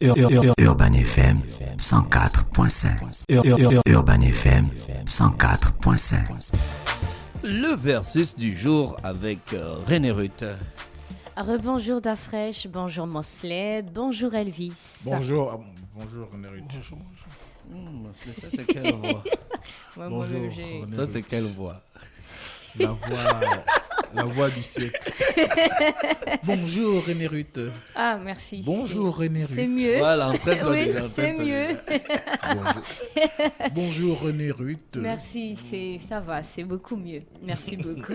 Urban FM 104.5. Urban FM 104.5. Le versus du jour avec René Ruth. Rebonjour Dafresh, bonjour Mosley, bonjour Elvis. Bonjour René Ruth. Mosley, ça c'est quelle voix? Ouais, Bonjour j'ai... René Ça Ruth. c'est quelle voix? La voix du siècle. Bonjour René Ruth. Ah, merci. Bonjour René Ruth. C'est mieux. Voilà, entraîne-toi Oui, déjà, c'est entraîne-toi mieux. Bonjour. Bonjour René Ruth. Merci, ça va, c'est beaucoup mieux. Merci beaucoup.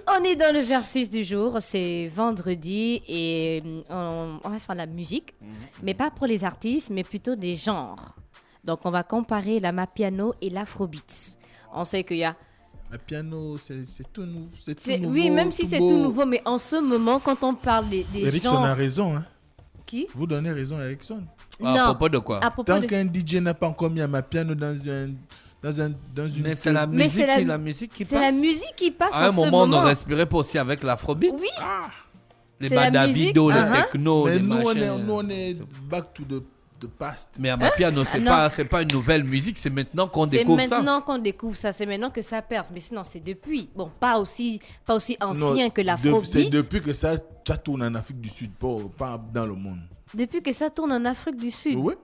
On est dans le versus du jour, c'est vendredi et on va faire de la musique, mais pas pour les artistes, mais plutôt des genres. Donc on va comparer la mapiano et l'afrobeats. On sait qu'il y a... Le piano, c'est tout, tout nouveau. Oui, même si c'est beau. tout nouveau, mais en ce moment, quand on parle des Erickson genres... a raison. Hein. Qui? Vous donnez raison à Erickson. À propos de quoi? À propos Tant de... qu'un DJ n'a pas encore mis un mapiano dans une... Mais c'est la Mais musique, c'est la- la musique qui C'est passe. la musique qui passe À un en ce moment, on ne moment. respirait pas aussi avec l'afrobeat. Oui, Les c'est la badavido, musique, les techno, Mais les nous, machins. on est back to the past. Mais à ma piano, c'est Non. pas une nouvelle musique, c'est maintenant qu'on c'est découvre ça. maintenant qu'on découvre ça, c'est maintenant que ça perce. Mais sinon, c'est depuis. Bon, pas aussi ancien Non, que c'est l'afrobeat. depuis que ça tourne en Afrique du Sud, pas dans le monde. Depuis que ça tourne en Afrique du Sud. Oui.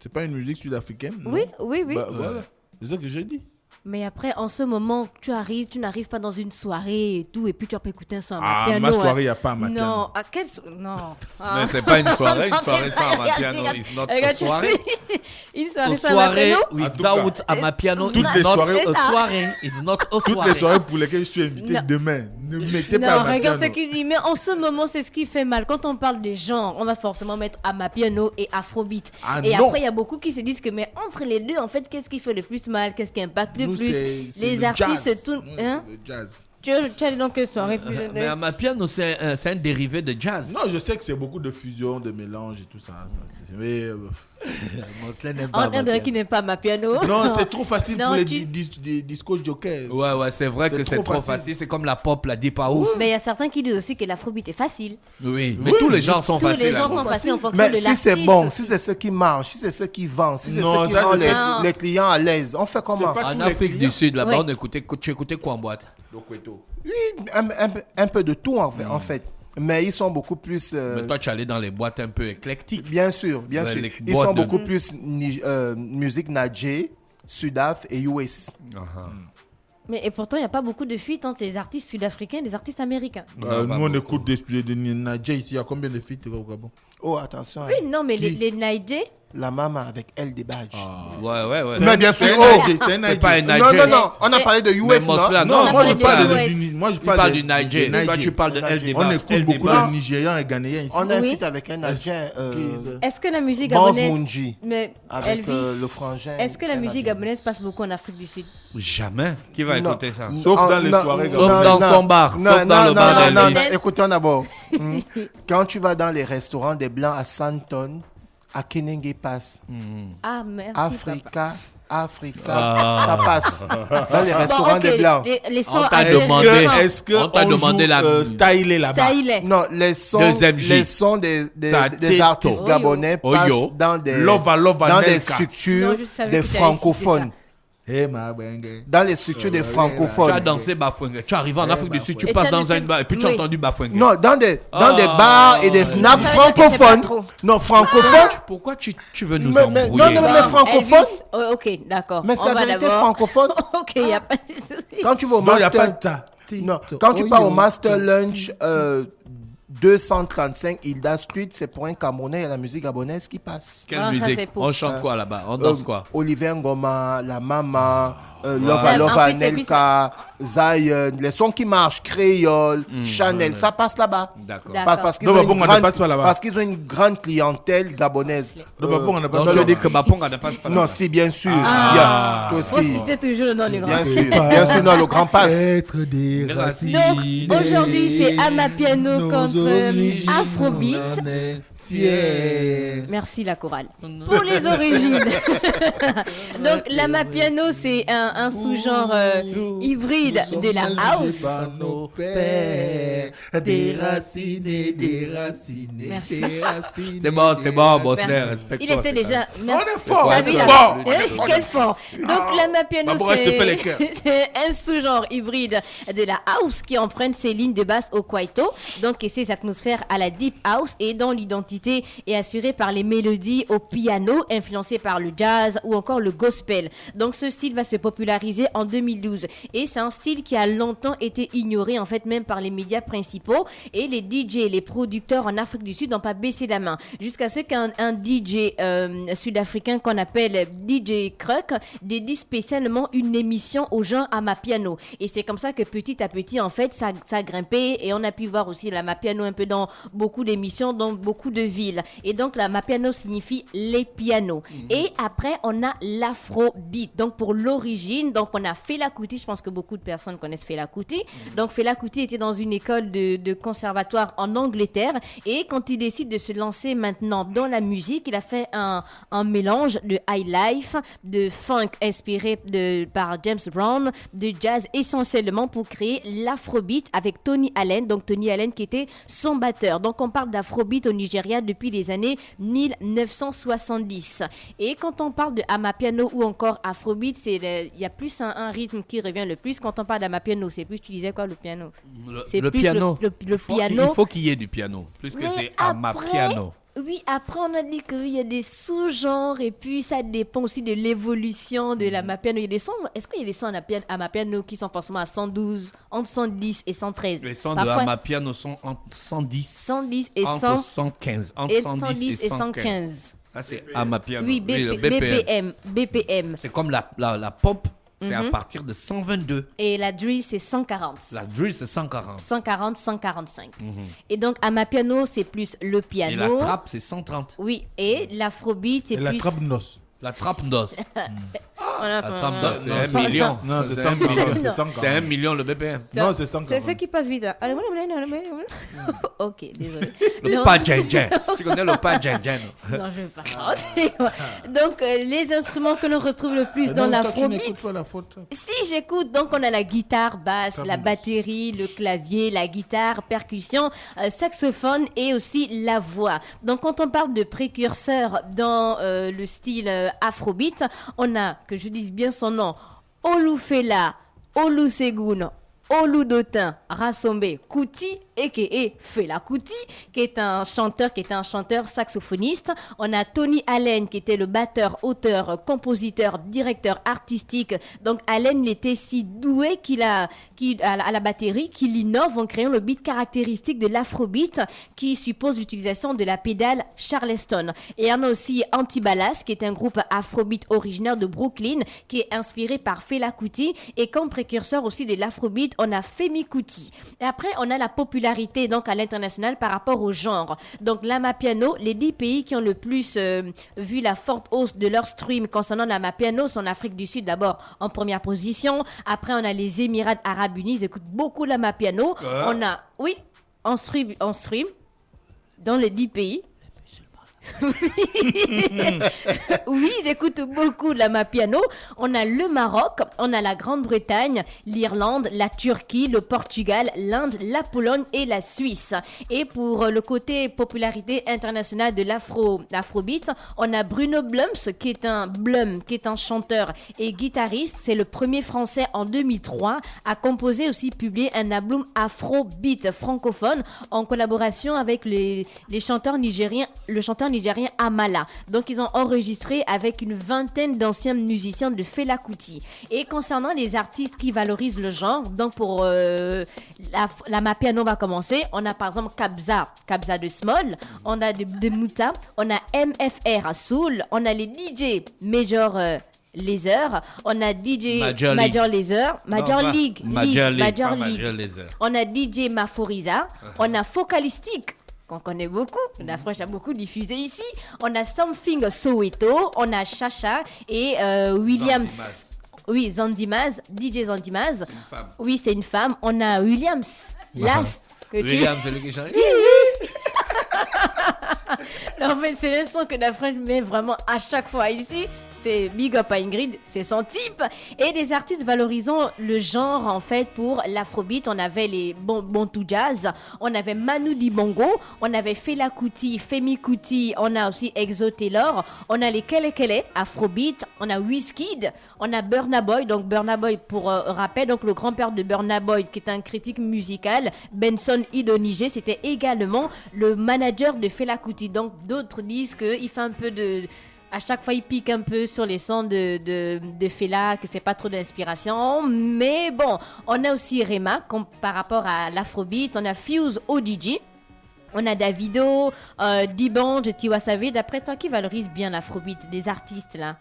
C'est pas une musique sud-africaine. non? Oui, oui, oui. Bah, voilà. C'est ça que j'ai dit. Mais après, en ce moment, tu n'arrives pas dans une soirée et tout, et puis tu vas pas écouter un son à Ah, piano. ma soirée, il n'y a pas un mapiano. Non, à quelle non. Ah. Mais c'est pas une soirée Non, sans c'est pas- ma piano regarde, is not regarde, a tu- soirée. Une soirée A sans soirée piano. En without tout a ma piano toutes is les not soirées- a C'est ça. soirée. Is not a Toutes les soirée. soirées pour lesquelles je suis invité Non. demain, ne mettez pas Non, un regarde ce mapiano. qu'il dit. Mais en ce moment, c'est ce qui fait mal. Quand on parle des genres, on va forcément mettre Amapiano et Afrobeat. Ah et non. après, il y a beaucoup qui se disent que, mais entre les deux, en fait, qu'est-ce qui fait le plus mal? Qu'est-ce qui impacte le Nous, plus? c'est Les le artistes jazz. se tournent. Nous, Hein? c'est le jazz. Tu as dit donc que soirée plus. Mais à ma piano, c'est un dérivé de jazz. Non, je sais que c'est beaucoup de fusion, de mélange et tout ça. Mais Mosley n'aime On dirait qu'il n'aime pas Amapiano. non, c'est trop facile Non, pour les tu- disco jockeys. Ouais, c'est vrai C'est que c'est trop trop facile. facile. C'est comme la pop, la deep house. Mais il y a certains qui disent aussi que l'Afrobeat est facile. Oui, mais tous les gens sont Tous faciles. les gens à sont nous. faciles en fonction Mais de si l'artiste. c'est bon, si c'est ce qui marche, si c'est ce qui vend, si c'est Non, ce qui ça, rend je sais. les clients à l'aise, on fait comment? pas- En tous les Afrique clients. du Sud, là-bas, Ouais. tu écoutais quoi en boîte? Oui, un peu de tout en fait. Mais ils sont beaucoup plus... Mais toi, tu allais dans les boîtes un peu éclectiques. bien sûr, bien Ouais, sûr. les Ils boîtes sont de- beaucoup plus musique Nadjé, Sudaf et US. Mais et pourtant, il n'y a pas beaucoup de feats entre les artistes sud-africains et les artistes américains. Nous, pas on beaucoup. écoute de Nadja ici. Il y a combien de feats au Gabon? Oh, attention, Oui, non, mais les Naïdjé, la maman avec Elle des badges. Ouais. Mais bien sûr, C'est oh! un Nadja, c'est un C'est Nadja. pas un Non, Niger. non, on a C'est- parlé de Mais US, Mosla, non? non. Non, moi je des parle US. moi je Il parle parle du Niger. de Toi, tu parles de Niger. El Débat. On écoute beaucoup de Nigérians et Ghanéens ici. On a un Oui. feat avec un Nigérien, est-ce que la musique Banz gabonaise... Munji, Mais avec Elvis, le frangin. est-ce que la c'est un musique Nigérien. gabonaise passe beaucoup en Afrique du Sud? Jamais. Qui va Non. écouter ça? Sauf dans les Non, soirées non, Sauf gabonaises. dans non, son bar, non, sauf dans non, le bar non, d'Elvis. non, écoutons d'abord. Quand tu vas dans les restaurants des Blancs à Santon, à Kenenge Pass, Ah, merci, Africa, ça passe. Dans les restaurants ok, des Blancs. les sons On t'a assez demandé. récents. Est-ce que On t'a demandé la- stylé là-bas? Stylé. Non, les sons Deuxième J. des Tito. artistes gabonais Oyo. passent dans des, Lova, dans des Nelka. structures Non, je savais des que t'allais francophones. citer Eh, ma bengue. Dans les structures des Tu as francophones. dansé Bafouengue. Tu es arrivé en Afrique du Sud, tu Et passes tu as dans un laissé- bar et puis tu as oui. entendu Bafouengue. Non, dans des bars et des snaps Ça veut dire que c'est francophones. pas trop. Non, francophones. Pourquoi tu veux nous Mais- embrouiller? non, mais là? francophone. Elvis, oh, ok, d'accord. Mais c'est On la va vérité d'abord- francophone. Ok, il n'y a pas de souci. Quand tu vas au Non, il n'y a pas master, de ça. non, quand tu pars au Master Lunch 235 Hilda Street, c'est pour un Camerounais, il y a la musique gabonaise qui passe. Quelle Ah, ça, musique? c'est pour- On chante quoi là-bas? On danse quoi? Olivier Ngoma, La Mama, En Lova Lova plus, c'est plus- Nelka, Zion, les sons qui marchent, Créole, Chanel, ça passe là-bas. D'accord. D'accord. Parce qu'ils Non, ont, mais une bon, on ne grande- passe pas là-bas. parce qu'ils ont une grande clientèle gabonaise. Non, bah, bon, on n'a pas Donc ça tu veux là-bas. dire que Baponga ne passe pas Non, là-bas? si, bien sûr. Il y a toi Faut aussi. citer toujours le nom du grand. Bien sûr, non, le grand passe. Être déraciné. Donc, aujourd'hui, c'est Amapiano nos contre origines, Afrobeat. on est fiers. Merci Merci la chorale. Pour les origines. Donc l'amapiano, c'est un sous-genre hybride de la house. Nos pères, déracinés, Merci. C'est bon, Bosner, respecte-toi. Il était déjà. On est fort, Ah on oui, est là. fort. Quel fort. Donc l'amapiano, Barbara, je te fais les cœurs. c'est un sous-genre hybride de la house qui emprunte ses lignes de basse au kwaito, donc et ses atmosphères à la deep house, et dont l'identité est assurée par les mélodies au piano influencées par le jazz ou encore le gospel. Donc ce style va se populariser en 2012 et c'est un style qui a longtemps été ignoré en fait même par les médias principaux, et les DJ, les producteurs en Afrique du Sud n'ont pas baissé la main jusqu'à ce qu'un DJ sud-africain qu'on appelle DJ Kruk dédie spécialement une émission au genre amapiano, et c'est comme ça que petit à petit en fait ça a grimpé, et on a pu voir aussi l'amapiano un peu dans beaucoup d'émissions, dans beaucoup de villes, et donc l'amapiano signifie les pianos. Et après on a l'afrobeat, donc pour l'origine, donc on a Fela Kuti, je pense que beaucoup de personnes connaissent Fela Kuti. Donc Fela Kuti était dans une école de conservatoire en Angleterre, et quand il décide de se lancer maintenant dans la musique, il a fait un mélange de high life, de funk inspiré par James Brown, de jazz essentiellement, pour créer l'afrobeat avec Tony Allen, donc Tony Allen qui était son batteur. Donc on parle d'afrobeat au Nigeria depuis les années 1970. Et quand on parle de amapiano ou encore afrobeat, il y a plus un rythme qui revient le plus. Quand on parle d'amapiano, c'est plus, tu disais quoi, le piano? C'est Le plus piano. le Il piano. faut qu'il y ait du piano, plus que Mais c'est amapiano. Oui, après on a dit qu'il y a des sous-genres, et puis ça dépend aussi de l'évolution de l'amapiano. Il y a des sons, est-ce qu'il y a des sons amapiano qui sont forcément à 112, entre 110 et 113? Les sons Parfois, de amapiano sont entre 110, 110 et entre 100, 115, entre et 110 et 115. 115. Ça, c'est amapiano. Oui, le BPM. BPM. C'est comme la pop, c'est à partir de 122. Et la drill, c'est 140. La drill, c'est 140. 140, 145. Et donc, amapiano, c'est plus le piano. Et la trappe, c'est 130. Oui, et l'afrobeat, c'est Et plus... la trappe noce. La trappe d'os. Voilà, La trappe d'os, c'est enfin, 1 million. Non, c'est C'est 100 1 million. c'est 140. C'est 1 million le BPM. Non, c'est 140. C'est ce qui passe vite. Hein. Ok, désolé. Le Non. pas djendjen. Tu connais le pas djendjen? Non, je ne vais pas chanter. Donc, les instruments que l'on retrouve le plus Et dans donc, toi, tu l'afrobeat. n'écoutes pas la faute. Si j'écoute, donc on a la guitare basse, la batterie, le clavier, la guitare, percussion, saxophone et aussi la voix. Donc quand on parle de précurseurs dans le style afrobeat, on a, que je dise bien son nom, Olufela, Olusegun, Oludotin, Rassombe, Kuti, a.k.a. Fela Kuti, qui est un chanteur saxophoniste. On a Tony Allen, qui était le batteur, auteur, compositeur, directeur artistique. Donc Allen était si doué à la batterie qu'il innove en créant le beat caractéristique de l'afrobeat, qui suppose l'utilisation de la pédale Charleston. Et on a aussi Antibalas, qui est un groupe afrobeat originaire de Brooklyn, qui est inspiré par Fela Kuti. Et comme précurseur aussi de l'afrobeat, on a Femi Kuti. Et après, on a la popularité donc à l'international par rapport au genre. Donc l'amapiano, les 10 pays qui ont le plus vu la forte hausse de leur stream concernant l'amapiano sont l'Afrique du Sud d'abord en première position. Après, on a les Émirats Arabes Unis, ils écoutent beaucoup l'amapiano. On a, oui, en stream dans les 10 pays. Oui, ils écoutent beaucoup de l'amapiano. On a le Maroc, on a la Grande-Bretagne, l'Irlande, la Turquie, le Portugal, l'Inde, la Pologne et la Suisse. Et pour le côté popularité internationale de l'afrobeat, on a Bruno Blums qui est un chanteur et guitariste. C'est le premier français en 2003 à composer aussi publier un album afrobeat francophone en collaboration avec le chanteur nigérien Amala. Donc ils ont enregistré avec une vingtaine d'anciens musiciens de Fela Kuti. Et concernant les artistes qui valorisent le genre, donc pour l'amapiano on va commencer, on a par exemple Kabza de Small, on a de Muta, on a MFR Soul, on a les DJ Major Lazer, on a DJ Major Lazer, Major League. On a DJ Maforiza, on a Focalistic qu'on connaît beaucoup, la French a beaucoup diffusé ici. On a Something Soweto, on a Chacha et Williams. Oui, Zandimaz, DJ Zandimaz. C'est une femme. Oui, c'est une femme. On a Williams. Last. Williams, c'est lui qui chante. En fait, c'est le son que la French met vraiment à chaque fois ici. C'est Big Up à Ingrid, c'est son type. Et des artistes valorisant le genre, en fait, pour l'afrobeat. On avait les Bantu Jazz, on avait Manu Dibango, on avait Fela Kuti, Femi Kuti, on a aussi Exo Taylor, on a les Kele Kele, afrobeat, on a Wizkid, on a Burna Boy. Donc Burna Boy, pour rappel, donc le grand-père de Burna Boy, qui est un critique musical, Benson Idonije, c'était également le manager de Fela Kuti. Donc d'autres disent qu'il fait un peu de... À chaque fois, il pique un peu sur les sons de Fela, que c'est pas trop d'inspiration. Mais bon, on a aussi Rema, par rapport à l'afrobeat. On a Fuse ODG. On a Davido, D'banj, Tiwa Savage. D'après toi, qui valorise bien l'afrobeat des artistes là?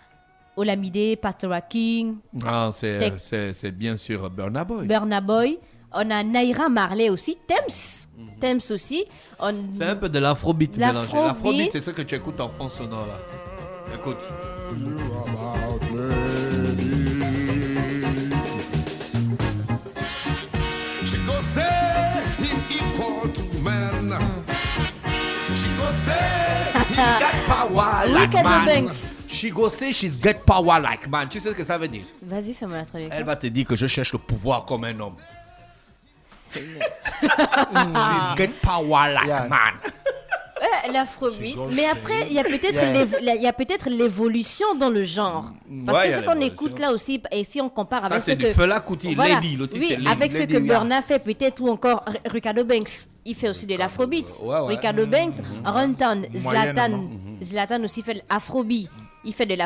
Olamide, Patois King. Ah, c'est bien sûr Burna Boy. Burna Boy. On a Naira Marley aussi. Tems. Tems aussi. C'est un peu de l'afrobeat mélangé. L'afrobeat. L'afrobeat, c'est ce que tu écoutes en fond sonore là. Écoute. She go say him equal to man. She go say he got power like Look at the man. banks. She go say she's get power like man. Tu sais ce que ça veut dire? Vas-y, fais-moi la traduction. Elle va te dire que je cherche le pouvoir comme un homme. She's get power like Yeah. man. L'afrobeat, mais après il y a peut-être l'évolution dans le genre, parce Ouais, il y que a ce qu'on l'évolution. écoute là aussi, et si on compare Ça, avec c'est ce du que Fela Kuti, voilà. Lady, le titre, oui, c'est Lady. avec ce Lady, que yeah. Burna fait peut-être, ou encore Ricardo Banks, il fait aussi de l'afrobeat. Ouais. Ricardo Banks, Runtown, Moyennement. Zlatan aussi fait l'afrobeat, il fait de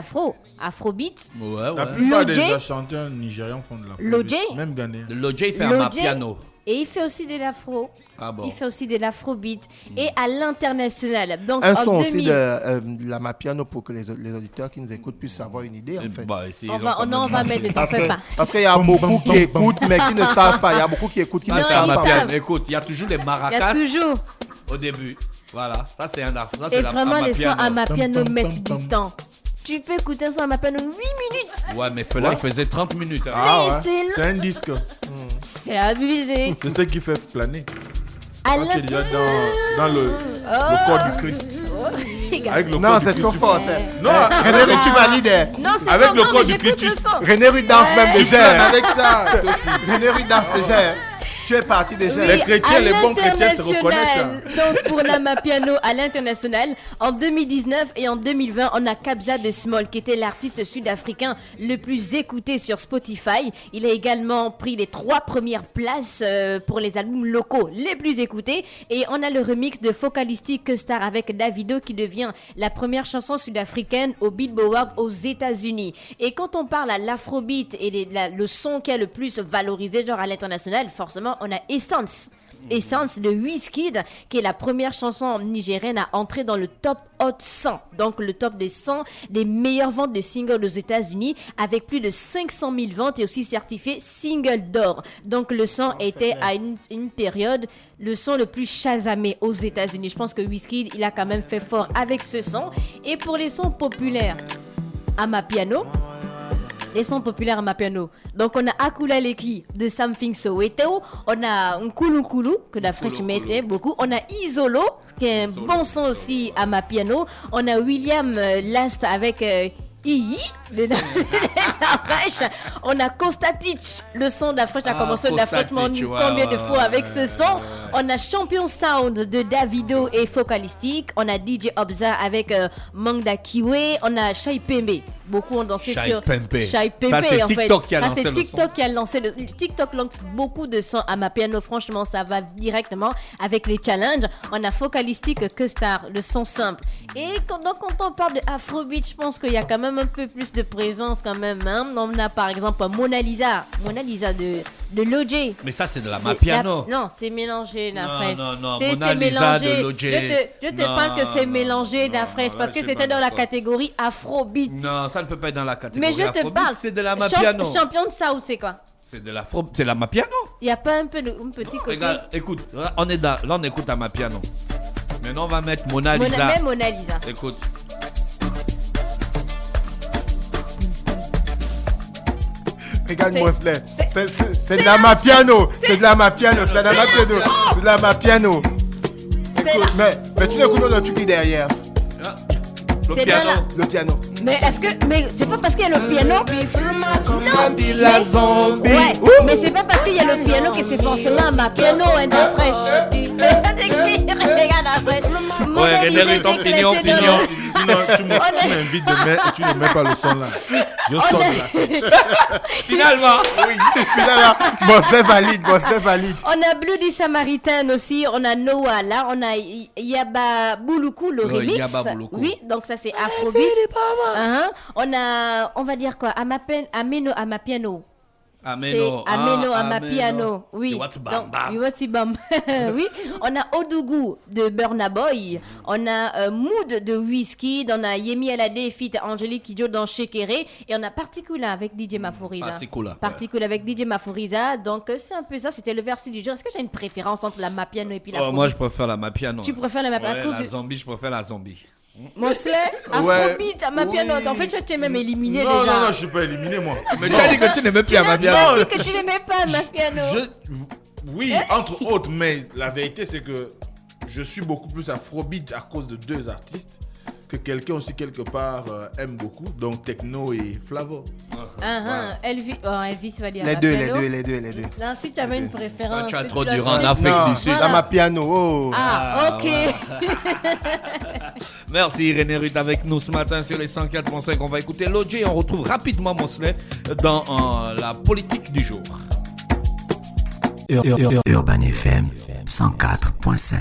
afrobeat. Ouais. La plupart des Lodje. chanteurs nigérians font de la Lodje. Même ghanéens. Le Lodje, il fait un Lodje, mapiano. et il fait aussi de l'afro. Ah bon. Il fait aussi de l'afrobeat et à l'international. Donc Un en son aussi 2000, de la Mapiano pour que les auditeurs qui nous écoutent puissent avoir une idée en fait. Bah, ici, on ils ont va, quand non, on même va marqué. mettre de ton Parce qu'il y a beaucoup qui écoutent mais qui ne savent pas. Il y a beaucoup qui écoutent qui Ça, ne c'est Non, un savent ils pas. mapiano. savent. Écoute, il y a toujours des il y a maracas toujours. au début. Voilà, ça c'est un afro. Ça, Et c'est vraiment, les sons à mapiano. Mapiano Tom, tom, mettent tom, du tom. temps. Tu peux écouter un son à Mapiano 8 minutes. Ouais, mais Fela, il faisait 30 minutes. Hein. Ah Mais ouais. c'est C'est un disque. C'est abusé. C'est ce qui fait planer. À Quand tu es déjà l'intérieur. dans le corps du Christ. Avec le Non, corps c'est du trop Christ, fort. tu- c'est- Non, René Rude, tu valides. Non, c'est Avec bon, le non, corps mais du j'écoute Christ. le son. René Rude danse même tu déjà. planes avec ça. toi aussi. René Rude danse déjà. Tu es parti déjà. Oui, Les chrétiens, à les bons chrétiens se l'international. reconnaissent, ça. Donc pour la Mapiano à l'international, en 2019 et en 2020, on a Kabza de Small qui était l'artiste sud-africain le plus écouté sur Spotify. Il a également pris les 3 premières places pour les albums locaux les plus écoutés. Et on a le remix de Focalistic Star avec Davido qui devient la première chanson sud-africaine au Billboard aux États-Unis. Et quand on parle à l'afrobeat et le son qui a le plus valorisé genre à l'international, forcément on a Essence. Essence de Wizkid, qui est la première chanson nigérienne à entrer dans le top Hot 100, donc le top des 100 des meilleures ventes de singles aux États-Unis, avec plus de 500 000 ventes et aussi certifié single d'or. Donc le son était à une période le son le plus chasamé aux États-Unis. Je pense que Wizkid, il a quand même fait fort avec ce son. Et pour les sons populaires, Amapiano. Les sons populaires à Mapiano. Donc on a Akula Leki de Something Soweto, on a Nkulu Nkulu que la French mettait beaucoup, on a Isolo qui est un bon son aussi à Mapiano, on a William Last avec Ii de la French, on a Kostatic, le son de la French a commencé de la French Kostatic, ouais, combien de ouais, fois avec ce son, on a Champion Sound de Davido et Focalistic, on a DJ Obza avec Mangda Kiwe, on a Shai Pembe. Beaucoup ont dansé Shai sur Pembe. Shai Pembe, Ça, c'est en fait. TikTok qui a Ça, lancé c'est le TikTok qui a lancé le TikTok lance beaucoup de sons à Mapiano. Franchement, ça va directement avec les challenges. On a Focalistic que Star, le son simple. Et quand on parle de Afrobeat, je pense qu'il y a quand même un peu plus de présence quand même. Hein. On a par exemple Mona Lisa de Lodje. Mais ça, c'est de la Mapiano. Non, c'est mélangé la Non, fraîche. non, C'est Mona Lisa mélangé. de Lodje. Je te Non, parle que c'est non, mélangé non, la fraîche non, parce là, que je suis c'était pas dans la d'accord. catégorie Afrobeat. Non, ça ne peut pas être dans la catégorie Mais je te Afrobeat, parle. c'est de la Mapiano. Champion de South, c'est quoi? C'est la Mapiano. Il n'y a pas un petit côté. Regarde, écoute, là on écoute à Mapiano. Maintenant, on va mettre Mona Lisa. Même Mona Lisa. Écoute. Regarde C'est- Mosley. c'est- C'est de la Mapiano. C'est de la Mapiano. C'est de la Mapiano. C'est de la Mapiano. C'est Écoute, mais tu n'écoutes pas le truc qui est derrière. Le C'est piano. Le piano. Mais est-ce que. Mais c'est pas parce qu'il y a le piano. Non. La zombie. Ouais, mais c'est pas parce qu'il y a le piano que c'est forcément ma piano, hein, de fraîche. Regarde la fraîche. Ouais, René, ton fini, on finit. Sinon, tu m'invites de mettre et tu ne mets pas le son là. Je sors de la fête. Finalement. Oui. Finalement, Mosley valide. On a Bloody Samaritan aussi, on a Noah là, on a Yaba Bouloukou, le Ouais, remix. Yaba Bouloukou. Oui, donc ça c'est Afrobeat. On a, on va dire quoi, Ameno Amapiano. Ameno. C'est Ameno Amapiano. Oui. Iwati Bam Donc, Bam. Iwati Bam. Oui. On a Odougou de Burna Boy. On a Mood de Wizkid. On a Yemi Alade feat Angélique Kidjo dans Shekere. Et on a Particula avec DJ Mafuriza. Particula avec DJ Mafuriza. Donc c'est un peu ça. C'était le versus du jour. Est-ce que j'ai une préférence entre la Mapiano et puis la Moi, je préfère la Mapiano. Tu préfères la Mapiano? Ouais, la zombie, je préfère la zombie. Mosley, Afrobeat, à Mapiano. En fait, tu t'es même éliminé Non, déjà. non, non, je suis pas éliminé moi. Mais tu as dit que tu n'aimais plus la Tu as Mapiano. dit que tu n'aimais pas Mapiano. Oui, entre autres, mais la vérité c'est que je suis beaucoup plus Afrobeat à cause de deux artistes que quelqu'un aussi quelque part aime beaucoup, donc Techno et Flavo. Elvis va dire Les deux. Non, si tu avais une préférence. Ah, tu as si trop dois durant en choisir- Afrique du Sud. La Mapiano. Oh. Ah, ok. Merci René Ruth avec nous ce matin sur les 104.5. On va écouter l'OJ et on retrouve rapidement Mosley dans la politique du jour. Urban FM 104.5.